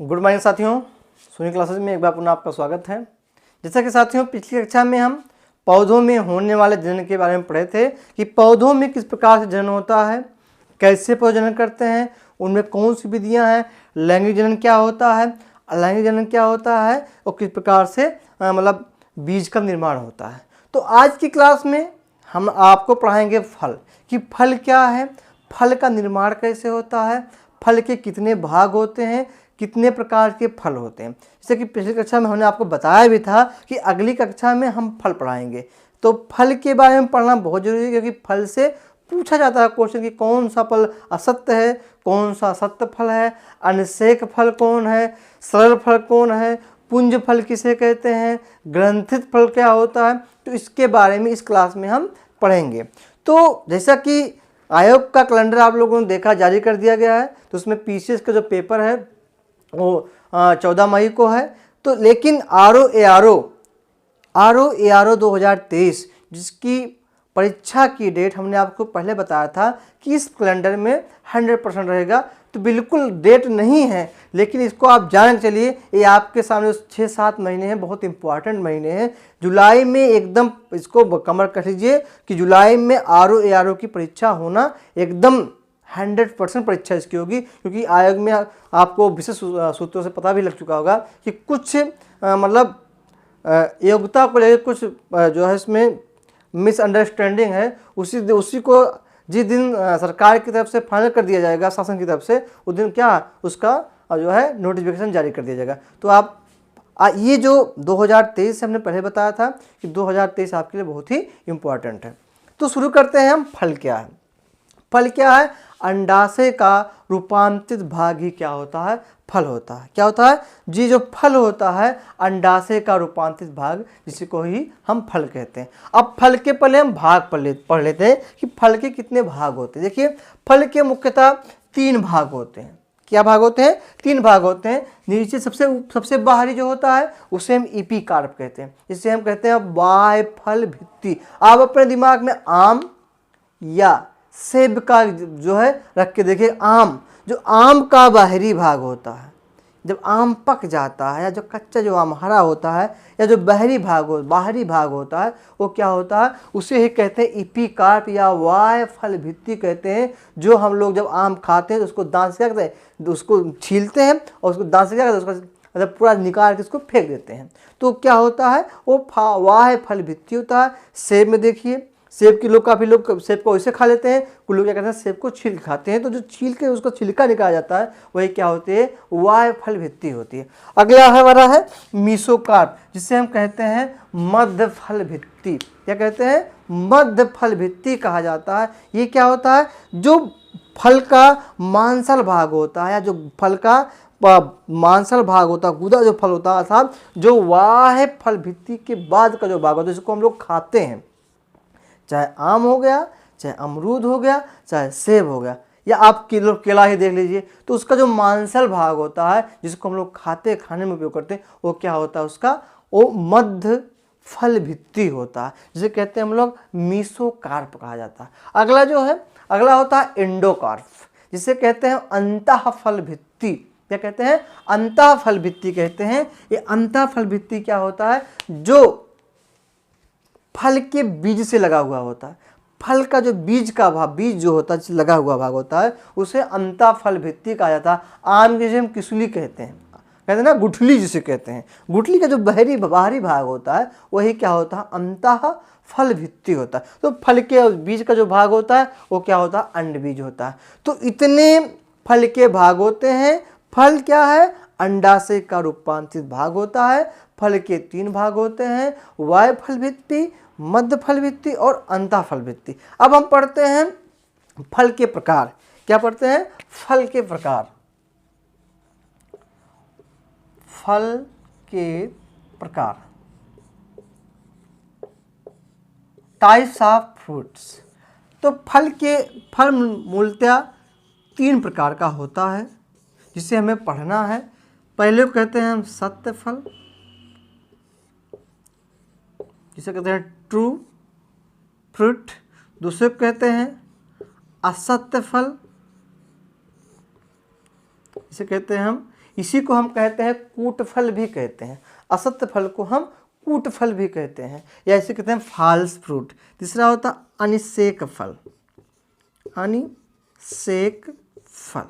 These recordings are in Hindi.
गुड मॉर्निंग साथियों, सोनी क्लासेस में एक बार पुनः आपका स्वागत है। जैसा कि साथियों पिछली कक्षा में हम पौधों में होने वाले जनन के बारे में पढ़े थे कि पौधों में किस प्रकार से जनन होता है, कैसे पौधे जनन करते हैं, उनमें कौन सी विधियां हैं, लैंगिक जनन क्या होता है, अलैंगिक जनन क्या होता है और किस प्रकार से मतलब बीज का निर्माण होता है। तो आज की क्लास में हम आपको पढ़ाएंगे फल कि फल क्या है, फल का निर्माण कैसे होता है, फल के कितने भाग होते हैं, कितने प्रकार के फल होते हैं। जैसे कि पिछली कक्षा में हमने आपको बताया भी था कि अगली कक्षा में हम फल पढ़ाएंगे। तो फल के बारे में पढ़ना बहुत जरूरी है क्योंकि फल से पूछा जाता है क्वेश्चन कि कौन सा फल असत्य है, कौन सा सत्य फल है, अनिषेक फल कौन है, सरल फल कौन है, पुंज फल किसे कहते हैं, ग्रंथित फल क्या होता है। तो इसके बारे में इस क्लास में हम पढ़ेंगे। तो जैसा कि आयोग का कैलेंडर आप लोगों ने देखा जारी कर दिया गया है, तो उसमें पीसीएस का जो पेपर है वो 14 मई को है। तो लेकिन आर.ओ. 2023 जिसकी परीक्षा की डेट हमने आपको पहले बताया था कि इस कैलेंडर में 100% रहेगा, तो बिल्कुल डेट नहीं है, लेकिन इसको आप जान चलिए ये आपके सामने 6-7 महीने हैं, बहुत इंपॉर्टेंट महीने हैं। जुलाई में एकदम इसको कमर कस लीजिए कि जुलाई में आर.ओ. की परीक्षा होना एकदम 100% परीक्षा इसकी होगी, क्योंकि आयोग में आपको विशेष सूत्रों से पता भी लग चुका होगा कि कुछ मतलब योग्यता को लेकर कुछ जो है इसमें मिसअंडरस्टैंडिंग है। उसी को जिस दिन सरकार की तरफ से फाइनल कर दिया जाएगा, शासन की तरफ से, उस दिन क्या उसका जो है नोटिफिकेशन जारी कर दिया जाएगा। तो आप ये जो 2023 से हमने पहले बताया था कि 2023 आपके लिए बहुत ही इम्पोर्टेंट है। तो शुरू करते हैं हम। फल क्या है? फल क्या है? अंडाशय का रूपांतरित भाग ही क्या होता है? फल होता है। क्या होता है जी? जो फल होता है अंडाशय का रूपांतरित भाग, जिसे को ही हम फल कहते हैं। अब फल के पहले हम भाग पढ़ लेते हैं कि फल के कितने भाग होते हैं। देखिए, फल के मुख्यतः 3 भाग होते हैं। क्या भाग होते हैं? 3 भाग होते हैं। नीचे सबसे बाहरी जो होता है उसे हम एपिकार्प कहते हैं, जिसे हम कहते हैं बाह्य फल भित्ति। आप अपने दिमाग में आम या सेब का जो है रख के देखिए। जो आम का बाहरी भाग होता है, जब आम पक जाता है, या जो कच्चा जो आम हरा होता है, या जो बाहरी भाग होता है, वो क्या होता है? उसे ही कहते हैं एपिकार्प या बाह्य फल भित्ति कहते हैं। जो हम लोग जब आम खाते हैं तो उसको दांत से क्या करते हैं, उसको छीलते हैं और उसको दांत से क्या करते हैं, उसको मतलब पूरा निकाल के उसको फेंक देते हैं। तो क्या होता है? वो बाह्य फल भित्ति होता है। सेब में देखिए, सेब की काफ़ी लोग सेब को ऐसे खा लेते हैं, कुछ लोग क्या करते हैं सेब को छील खाते हैं। तो जो छील के उसको छिलका निकाला जाता है वही क्या होती है? बाह्य फल भित्ति होती है। अगला हमारा है मीसोकार्प, जिसे हम कहते हैं मध्य फल भित्ति। क्या कहते हैं? मध्य फल भित्ति कहा जाता है। ये क्या होता है? जो फल का मांसल भाग होता है, या जो फल का मांसल भाग होता है, गुदा जो फल होता है, अर्थात जो बाह्य फल भित्ति के बाद का जो भाग होता है, जिसको हम लोग खाते हैं, चाहे आम हो गया, चाहे अमरूद हो गया, चाहे सेब हो गया, या आप केला ही देख लीजिए, तो उसका जो मांसल भाग होता है जिसको हम लोग खाने में उपयोग करते हैं, वो क्या होता है? उसका वो मध्य फल भित्ति होता है, जिसे कहते हैं हम लोग मीसोकार्प कहा जाता है। अगला होता है एंडोकार्प, जिसे कहते हैं अंतः फल भित्ति। क्या कहते हैं? अंतः फल भित्ति कहते हैं। ये अंतः फल भित्ति क्या होता है? जो फल के बीज से लगा हुआ होता है। फल का जो बीज जो होता है, लगा हुआ भाग होता है, उसे अंतः फल भित्ति कहा जाता है। आम जिसे हम किसुली कहते हैं ना, गुठली जिसे कहते हैं, गुठली का जो बाहरी भाग होता है वही क्या होता है? अंतः फल भित्ति होता है। तो फल के बीज का जो भाग होता है वो क्या होता है? अंड बीज होता है। तो इतने फल के भाग होते हैं। फल क्या है? अंडाशय का रूपांतरित भाग होता है। फल के 3 भाग होते हैं, बाह्य फल भित्ति, मध्य फल भित्ति और अंतः फल भित्ति। अब हम पढ़ते हैं फल के प्रकार। क्या पढ़ते हैं? फल के प्रकार। फल के प्रकार, टाइप्स ऑफ फ्रूट्स। तो फल मूलतः 3 प्रकार का होता है, जिसे हमें पढ़ना है। पहले को कहते हैं हम सत्य फल, जिसे कहते हैं ट्रू फ्रूट। दूसरे को कहते हैं असत्य फल, जिसे कहते हैं हम इसी को हम कहते हैं कूट फल भी कहते हैं। असत्य फल को हम कूट फल भी कहते हैं, या इसे कहते हैं फॉल्स फ्रूट। तीसरा होता है अनिषेक फल, अनिषेक फल।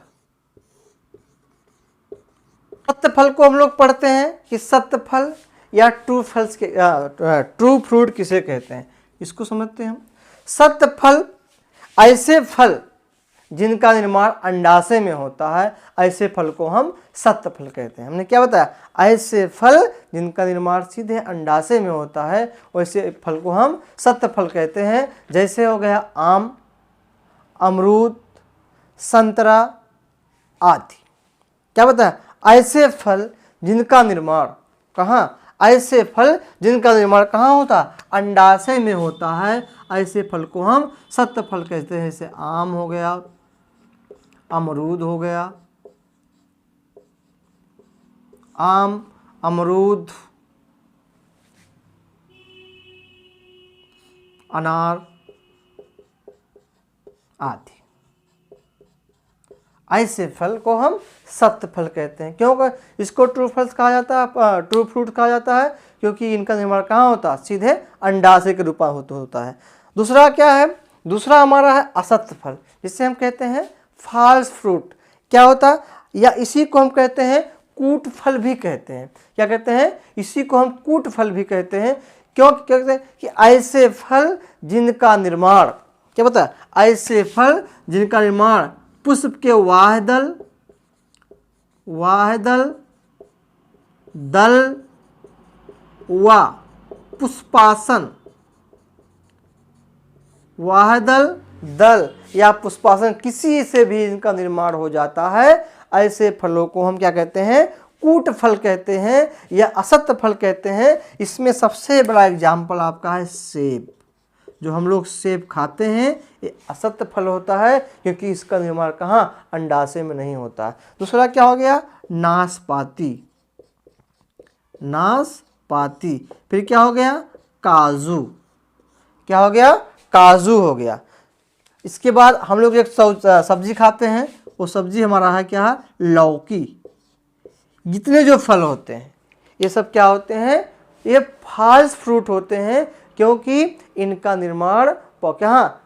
सत्य फल को हम लोग पढ़ते हैं कि सत्य फल या ट्रू फल्स के ट्रू फ्रूट किसे कहते हैं, इसको समझते हैं हम। सत्य फल ऐसे फल जिनका निर्माण अंडाशय में होता है, ऐसे फल को हम सत्य फल कहते हैं। हमने क्या बताया, ऐसे फल जिनका निर्माण सीधे अंडाशय में होता है, वैसे फल को हम सत्य फल कहते हैं। जैसे हो गया आम, अमरूद, संतरा आदि। क्या बताया, ऐसे फल जिनका निर्माण कहाँ, ऐसे फल जिनका निर्माण कहाँ होता, अंडाशय में होता है, ऐसे फल को हम सत्य फल कहते हैं। जैसे आम हो गया, अमरूद हो गया, आम, अमरूद, अनार आदि, ऐसे फल को हम सत्य फल कहते हैं। क्यों इसको ट्रू फल्स कहा जाता है, ट्रू फ्रूट कहा जाता है, क्योंकि इनका निर्माण कहाँ होता है, सीधे अंडाशय के रूप में होता है। दूसरा क्या है, दूसरा हमारा है असत्य फल, जिसे हम कहते हैं फॉल्स फ्रूट। क्या होता है, या इसी को हम कहते हैं कूट फल भी कहते हैं। क्या कहते हैं, इसी को हम कूट फल भी कहते हैं। क्यों कहते हैं कि ऐसे फल जिनका निर्माण, क्या बता, ऐसे फल जिनका निर्माण पुष्प के वाहदल, दल व पुष्पासन, वाहदल, दल या पुष्पासन किसी से भी इनका निर्माण हो जाता है, ऐसे फलों को हम क्या कहते हैं, कूट फल कहते हैं या असत्य फल कहते हैं। इसमें सबसे बड़ा एग्जाम्पल आपका है सेब। जो हम लोग सेब खाते हैं ये असत्य फल होता है, क्योंकि इसका निर्माण कहाँ, अंडाशय में नहीं होता है। दूसरा क्या हो गया, नाशपाती, नाशपाती। फिर क्या हो गया, काजू। क्या हो गया, काजू हो गया। इसके बाद हम लोग एक सब्जी खाते हैं, वो सब्जी हमारा है क्या, लौकी। जितने जो फल होते हैं ये सब क्या होते हैं, ये फॉल्स फ्रूट होते हैं, क्योंकि इनका निर्माण कहाँ,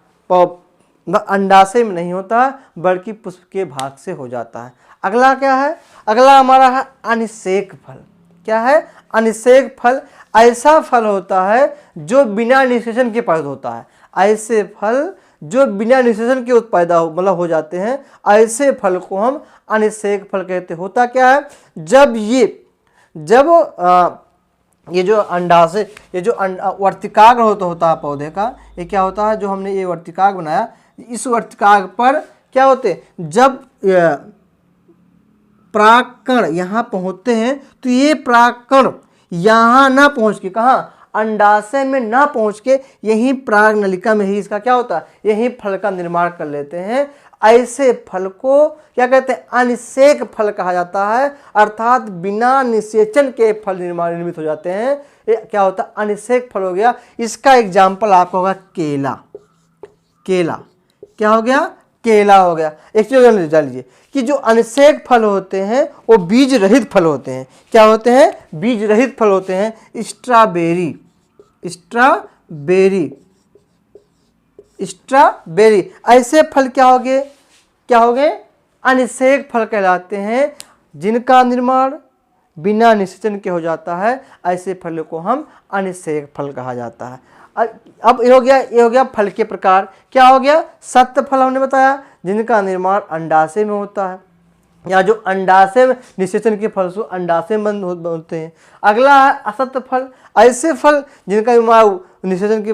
अंडाशय में नहीं होता, बल्कि पुष्प के भाग से हो जाता है। अगला क्या है, अगला हमारा है अनिषेक फल। क्या है, अनिषेक फल ऐसा फल होता है जो बिना निषेचन के पैदा होता है। ऐसे फल जो बिना निषेचन के पैदा मतलब हो जाते हैं, ऐसे फल को हम अनिषेक फल कहते हैं। होता क्या है, जब ये जो अंडाशय, ये जो वर्तिकाग्र होता है पौधे का, ये क्या होता है, जो हमने ये वर्तिकाग्र बनाया, इस वर्तिकाग्र पर क्या होते हैं, जब परागकण यहाँ पहुँचते हैं, तो ये परागकण यहाँ ना पहुँच के, कहाँ, अंडाशय में ना पहुँच के यहीं पराग नलिका में ही इसका क्या होता है, यहीं फल का निर्माण कर लेते हैं। ऐसे फल को क्या कहते हैं, अनिषेक फल कहा जाता है, अर्थात बिना निषेचन के फल निर्मित हो जाते हैं। ये क्या होता है, अनिषेक फल हो गया। इसका एग्जाम्पल आपका होगा केला। केला क्या हो गया, केला हो गया। एक चीज जान लीजिए कि जो अनिषेक फल होते हैं वो बीज रहित फल होते हैं। क्या होते हैं, बीज रहित फल होते हैं। स्ट्रॉबेरी, स्ट्रॉबेरी ऐसे फल क्या हो गए, अनिषेक फल कहलाते हैं, जिनका निर्माण बिना निषेचन के हो जाता है। ऐसे फल को हम अनिषेक फल कहा जाता है। अब ये हो गया फल के प्रकार। क्या हो गया, सत्य फल हमने बताया जिनका निर्माण अंडाशय में होता है, या जो अंडाशय में निषेचन के फल से अंडाशय में बनते हैं। अगला है असत्य फल, ऐसे फल जिनका निर्माण निषेचन के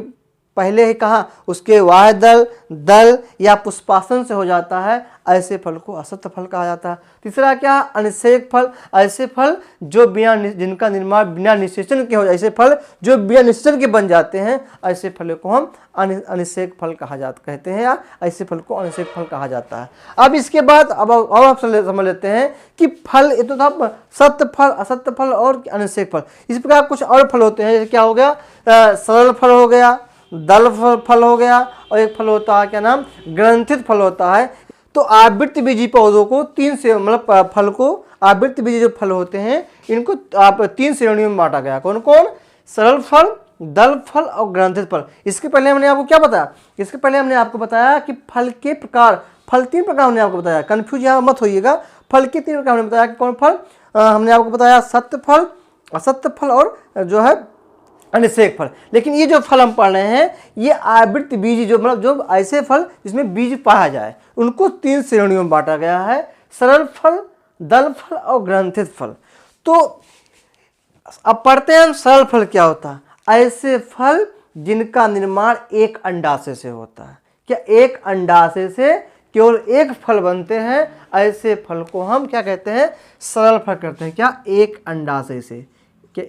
पहले ही कहा उसके वाहदल, दल या पुष्पासन से हो जाता है, ऐसे फल को असत्य फल कहा जाता है। तीसरा क्या, अनिषेक फल, ऐसे फल जो जिनका निर्माण बिना निषेचन के हो, ऐसे फल जो बिना निषेचन के बन जाते हैं, ऐसे फल को हम अनिषेक फल कहते हैं, या ऐसे फल को अनिषेक फल कहा जाता है। अब इसके बाद अब आप समझ लेते हैं कि फल ये तो था सत्य फल, असत्य फल और अनिषेक फल। इस प्रकार कुछ और फल होते हैं, जैसे क्या हो गया, सरल फल हो गया, दल फल हो गया, और एक फल होता है क्या नाम, ग्रंथित फल होता है। तो आवृत्त बीजी पौधों को तीन से मतलब फल को आवृत्त बीजी जो फल होते हैं इनको आप तीन श्रेणियों में बांटा गया। कौन कौन? सरल फल, दल फल और ग्रंथित फल। इसके पहले हमने आपको क्या बताया? इसके पहले हमने आपको बताया कि फल के प्रकार, फल तीन प्रकार हमने आपको बताया, कंफ्यूज यहाँ मत होइएगा। फल के तीन प्रकार हमने बताया कि कौन फल? हमने आपको बताया सत्य फल, असत्य फल और जो है अनिषेक फल। लेकिन ये जो फल हम पढ़ रहे हैं ये आवृत्त बीज जो मतलब जो ऐसे फल जिसमें बीज पाया जाए उनको तीन श्रेणियों में बांटा गया है, सरल फल, दल फल और ग्रंथित फल। तो अब पढ़ते हैं हम सरल फल क्या होता है। ऐसे फल जिनका निर्माण एक अंडाशय से होता है। क्या एक अंडाशय से केवल एक फल बनते हैं, ऐसे फल को हम क्या कहते हैं? सरल फल कहते हैं। क्या? एक अंडाशय से, क्या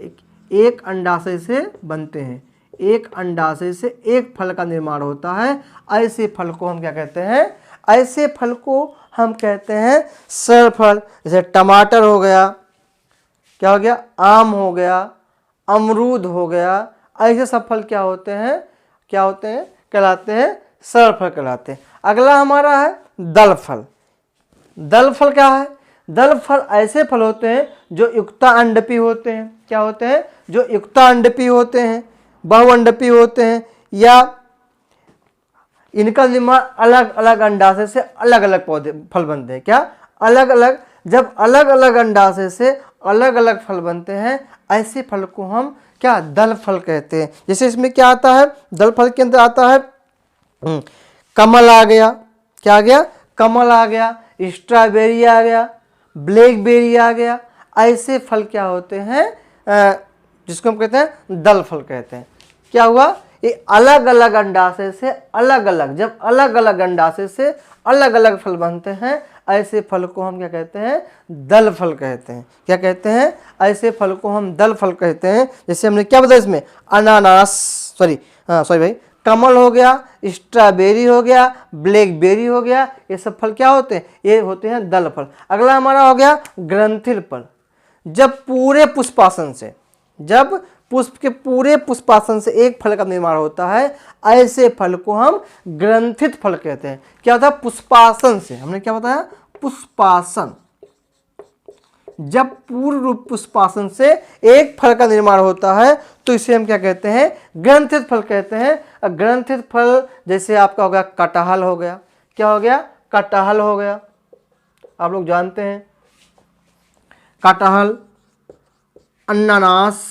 एक अंडाशय से बनते हैं, एक अंडाशय से एक फल का निर्माण होता है, ऐसे फल को हम क्या कहते हैं? ऐसे फल को हम कहते हैं सरल फल। जैसे टमाटर हो गया, क्या हो गया? आम हो गया, अमरूद हो गया, ऐसे सब फल क्या होते हैं? क्या होते हैं? कहलाते हैं सरल फल कहलाते हैं। अगला हमारा है दल फल। दल फल क्या है? दल फल ऐसे फल होते हैं जो युक्तांडपी होते हैं। क्या होते हैं? जो युक्तांडपी होते हैं, बहुअंडपी होते हैं, या इनका निर्माण अलग अलग अंडाशय से अलग अलग पौधे फल बनते हैं। क्या? अलग अलग, जब अलग अलग अंडाशय से अलग अलग फल बनते हैं ऐसे फल को हम क्या? दल फल कहते हैं। जैसे इसमें क्या आता है? दल फल के अंदर आता है कमल आ गया, क्या आ गया? कमल आ गया, स्ट्रॉबेरी आ गया, ब्लैकबेरी आ गया। ऐसे फल क्या होते हैं? जिसको हम कहते हैं दल फल कहते हैं। क्या हुआ? ये अलग अलग अंडाशय से अलग अलग, जब अलग अलग अंडाशय से अलग अलग फल बनते हैं ऐसे फल को हम क्या कहते हैं? दल फल कहते हैं। क्या कहते हैं? ऐसे फल को हम दल फल कहते हैं। जैसे हमने क्या बताया इसमें? अनानास, सॉरी भाई, कमल हो गया, स्ट्रॉबेरी हो गया, ब्लैकबेरी हो गया, ये सब फल क्या होते हैं? ये होते हैं दल फल। अगला हमारा हो गया ग्रंथित फल। जब पूरे पुष्पासन से, जब पुष्प के पूरे पुष्पासन से एक फल का निर्माण होता है ऐसे फल को हम ग्रंथित फल कहते हैं। क्या होता है? पुष्पासन से, हमने क्या बताया? पुष्पासन। जब पूर्ण रूप पुष्पासन से एक फल का निर्माण होता है तो इसे हम क्या कहते हैं? ग्रंथित फल कहते हैं। ग्रंथित फल जैसे आपका हो गया कटहल हो गया, क्या हो गया? कटहल हो गया, आप लोग जानते हैं कटहल, अनानास,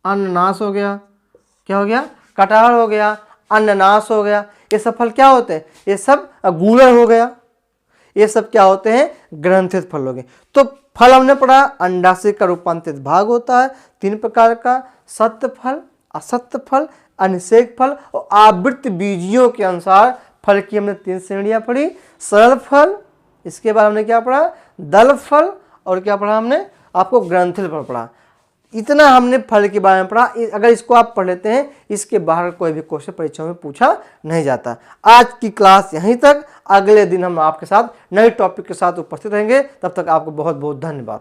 अनानास हो गया, क्या हो गया? कटहल हो गया, अनानास हो गया। ये सब फल क्या होते हैं? ये सब गूलर हो गया, ये सब क्या होते हैं? ग्रंथित फल हो गए। तो फल हमने पढ़ा अंडाशय का रूपांतरित भाग होता है तीन प्रकार का, सत्य फल, असत्य फल, अनिषेक फल और आवृत्त बीजियों के अनुसार फल की हमने तीन श्रेणियां पढ़ी। सरल फल, इसके बाद हमने क्या पढ़ा? दल फल, और क्या पढ़ा हमने? आपको ग्रंथित फल पढ़ा। इतना हमने फल के बारे में पढ़ा। अगर इसको आप पढ़ लेते हैं इसके बाहर कोई भी क्वेश्चन परीक्षा में पूछा नहीं जाता। आज की क्लास यहीं तक। अगले दिन हम आपके साथ नए टॉपिक के साथ उपस्थित रहेंगे। तब तक आपको बहुत बहुत धन्यवाद।